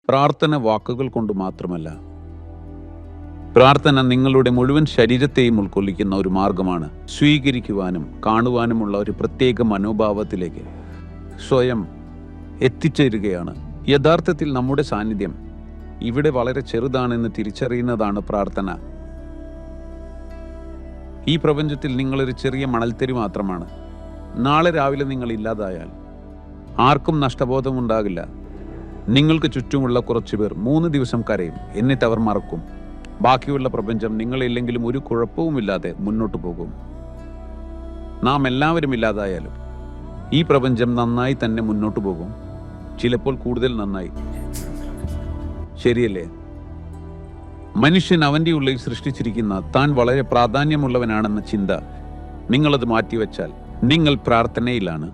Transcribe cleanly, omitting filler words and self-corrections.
പ്രാർത്ഥന വാക്കുകൾ കൊണ്ട് മാത്രമല്ല, പ്രാർത്ഥന നിങ്ങളുടെ മുഴുവൻ ശരീരത്തെയും ഉൾക്കൊള്ളിക്കുന്ന ഒരു മാർഗമാണ്. സ്വീകരിക്കുവാനും കാണുവാനുമുള്ള ഒരു പ്രത്യേക മനോഭാവത്തിലേക്ക് സ്വയം എത്തിച്ചേരുകയാണ്. യഥാർത്ഥത്തിൽ നമ്മുടെ സാന്നിധ്യം ഇവിടെ വളരെ ചെറുതാണെന്ന് തിരിച്ചറിയുന്നതാണ് പ്രാർത്ഥന. ഈ പ്രപഞ്ചത്തിൽ നിങ്ങളൊരു ചെറിയ മണൽത്തരി മാത്രമാണ്. നാളെ രാവിലെ നിങ്ങൾ ഇല്ലാതായാൽ ആർക്കും നഷ്ടബോധമുണ്ടാകില്ല. നിങ്ങൾക്ക് ചുറ്റുമുള്ള കുറച്ചു പേർ 3 ദിവസം കരയും, എന്നിട്ട് അവർ മറക്കും. ബാക്കിയുള്ള പ്രപഞ്ചം നിങ്ങളില്ലെങ്കിലും ഒരു കുഴപ്പവുമില്ലാതെ മുന്നോട്ട് പോകും. നാം എല്ലാവരും ഇല്ലാതായാലും ഈ പ്രപഞ്ചം നന്നായി തന്നെ മുന്നോട്ട് പോകും, ചിലപ്പോൾ കൂടുതൽ നന്നായി. ശരിയല്ലേ? മനുഷ്യൻ അവൻ്റെ ഉള്ളിൽ സൃഷ്ടിച്ചിരിക്കുന്ന താൻ വളരെ പ്രാധാന്യമുള്ളവനാണെന്ന ചിന്ത നിങ്ങളത് മാറ്റിവെച്ചാൽ നിങ്ങൾ പ്രാർത്ഥനയിലാണ്.